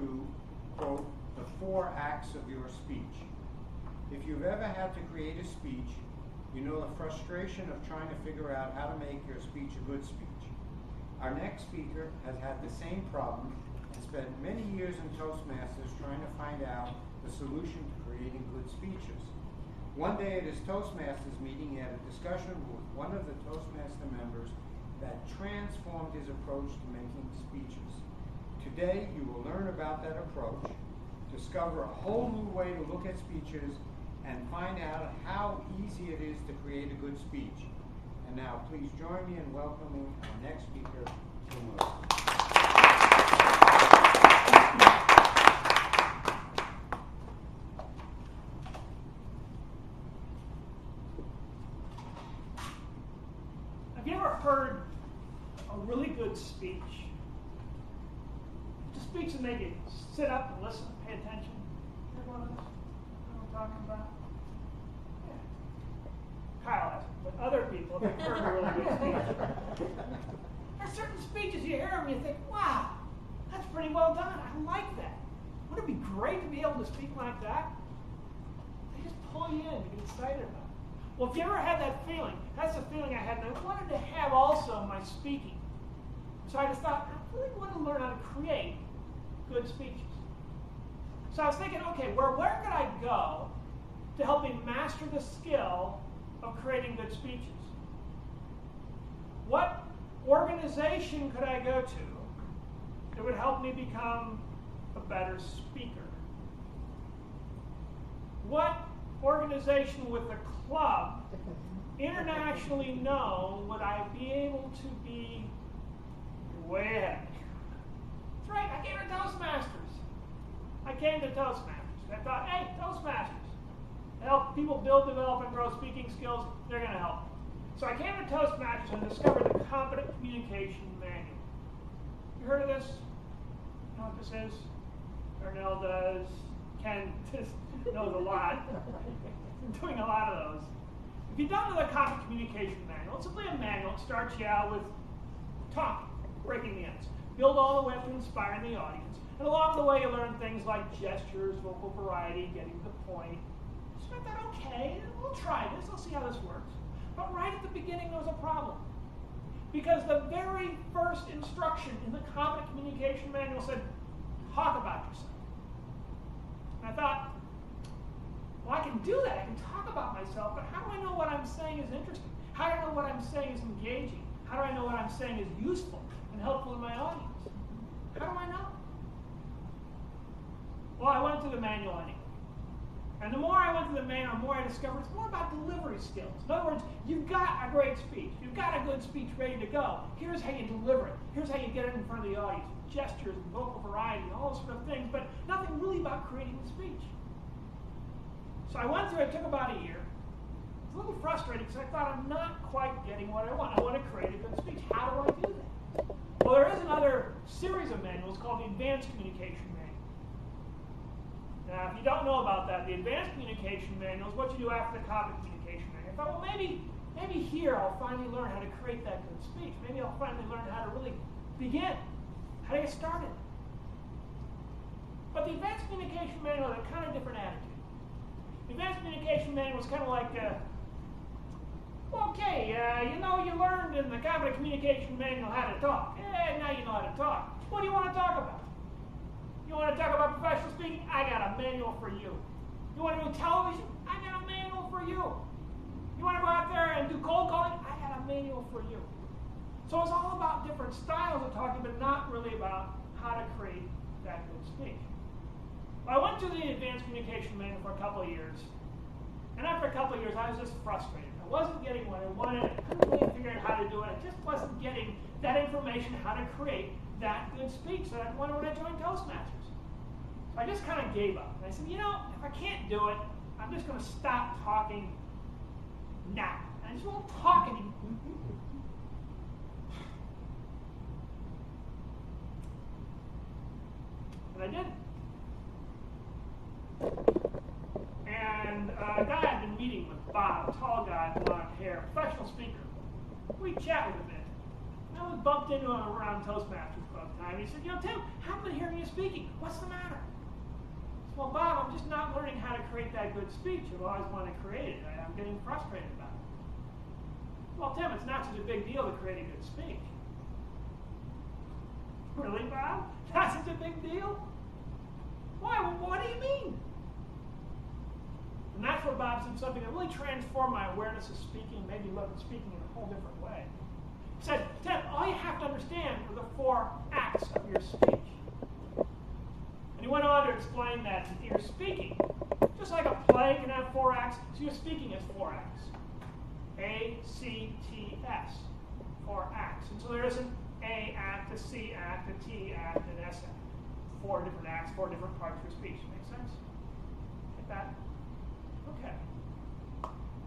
to, quote, the 4 acts of your speech. If you've ever had to create a speech, you know the frustration of trying to figure out how to make your speech a good speech. Our next speaker has had the same problem and spent many years in Toastmasters trying to find out the solution to creating good speeches. One day at his Toastmasters meeting, he had a discussion with one of the Toastmaster members that transformed his approach to making speeches. Today, you will learn about that approach, discover a whole new way to look at speeches, and find out how easy it is to create a good speech. And now, please join me in welcoming our next speaker, Tim Wilson. Have you ever heard a really good speech? Just a speech that made you sit up and listen, pay attention. You ever one of those? You know what I'm talking about? Yeah. Kyle hasn't, but other people have heard a really good speech. There's certain speeches you hear them and you think, wow, that's pretty well done. I like that. Wouldn't it be great to be able to speak like that? They just pull you in, you get excited about it. Well, if you ever had that feeling, that's the feeling I had, and I wanted to have also my speaking. So I just thought, I really want to learn how to create good speeches. So I was thinking, okay, where could I go to help me master the skill of creating good speeches? What organization could I go to that would help me become a better speaker? What organization with a club internationally known would I be able to be way ahead? That's right, I came to Toastmasters. I thought, hey, Toastmasters. Help people build, develop, and grow speaking skills. They're going to help. So I came to Toastmasters and discovered the Competent Communication Manual. You heard of this? You know what this is? Darnell does. Ken just knows a lot. I'm doing a lot of those. If you don't know the Competent Communication Manual, it's simply a manual that starts you out with talking, breaking the ice. Build all the way up to inspiring the audience. And along the way, you learn things like gestures, vocal variety, getting to the point. So I thought, okay, we'll try this. Let's see how this works. But right at the beginning, there was a problem. Because the very first instruction in the Competent Communication Manual said, talk about yourself. And I thought, well, I can do that. I can talk about myself, but how do I know what I'm saying is interesting? How do I know what I'm saying is engaging? How do I know what I'm saying is useful and helpful to my audience? How do I know? Well, I went to the manual anyway. And the more I went to the manual, the more I discovered it's more about delivery skills. In other words, you've got a great speech. You've got a good speech ready to go. Here's how you deliver it. Here's how you get it in front of the audience. Gestures, and vocal variety, all those sort of things, but nothing really about creating the speech. So I went through it. It took about a year. It was a little frustrating because I thought I'm not quite getting what I want. I want to create a good speech. How do I do that? Well, there is another series of manuals called the Advanced Communication Manual. Now, if you don't know about that, the Advanced Communication Manual is what you do after the Competent Communication Manual. I thought, well, maybe here I'll finally learn how to create that good speech. Maybe I'll finally learn how to really begin, how to get started. But the Advanced Communication Manual had a kind of different attitude. The Advanced Communication Manual was kind of like, okay, you learned in the Competent Communication Manual how to talk. Now you know how to talk. What do you want to talk about? You want to talk about professional speaking? I got a manual for you. You want to do television? I got a manual for you. You want to go out there and do cold calling? I got a manual for you. So it's all about different styles of talking, but not really about how to create that good speech. Well, I went through the Advanced Communication Manual for a couple of years. And after a couple of years, I was just frustrated. I wasn't getting what I wanted. I couldn't really figure out how to do it. I just wasn't getting that information, how to create that good speech that I wanted when I joined Toastmasters. So I just kind of gave up. And I said, if I can't do it, I'm just going to stop talking now. And I just won't talk anymore. And I did. And a guy I'd been meeting with, Bob, tall guy, blonde hair, professional speaker. We chat with him a bit. I was bumped into him around Toastmasters one time. He said, Tim, I've been hearing you speaking. What's the matter? I said, well, Bob, I'm just not learning how to create that good speech. I've always wanted to create it. I'm getting frustrated about it. Well, Tim, it's not such a big deal to create a good speech. Really, Bob? Not such a big deal? Why? Well, what do you mean? And that's where Bob said something that really transformed my awareness of speaking, made me look at speaking in a whole different way. He said, Tim, all you have to understand are the 4 acts of your speech. And he went on to explain that your speaking, just like a play can have 4 acts, so your speaking has 4 acts. A, C, T, S. 4 acts. And so there is an A act, a C act, a T act, an S act. 4 different acts, 4 different parts of your speech. Make sense? Like that? Okay.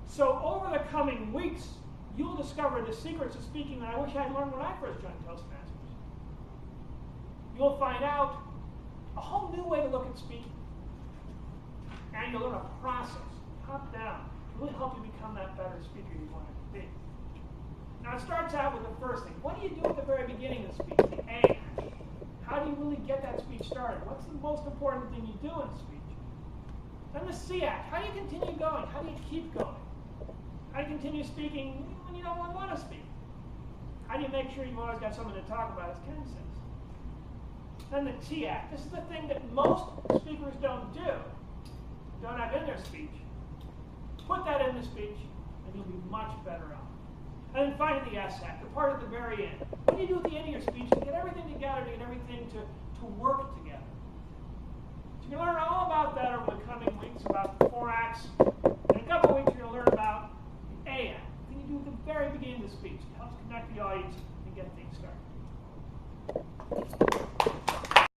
So over the coming weeks, you'll discover the secrets of speaking that I wish I had learned when I first joined Toastmasters. You'll find out a whole new way to look at speaking. And you'll learn a process, top down, to really help you become that better speaker you want to be. Now it starts out with the first thing. What do you do at the very beginning of the speech? The A action. How do you really get that speech started? What's the most important thing you do in a speech? Then the C act. How do you continue going? How do you keep going? How do you continue speaking when you don't want to speak? How do you make sure you've always got something to talk about, as Ken says? Then the T act. This is the thing that most speakers don't do, don't have in their speech. Put that in the speech, and you'll be much better off. And then finally the S act, the part at the very end. What do you do at the end of your speech to get everything together, to get everything to work together? So you can learn all about that over the coming weeks, about the 4 acts. In a couple of weeks, you're going to learn about the A act, the thing you do at the very beginning of the speech. It helps connect the audience and get things started.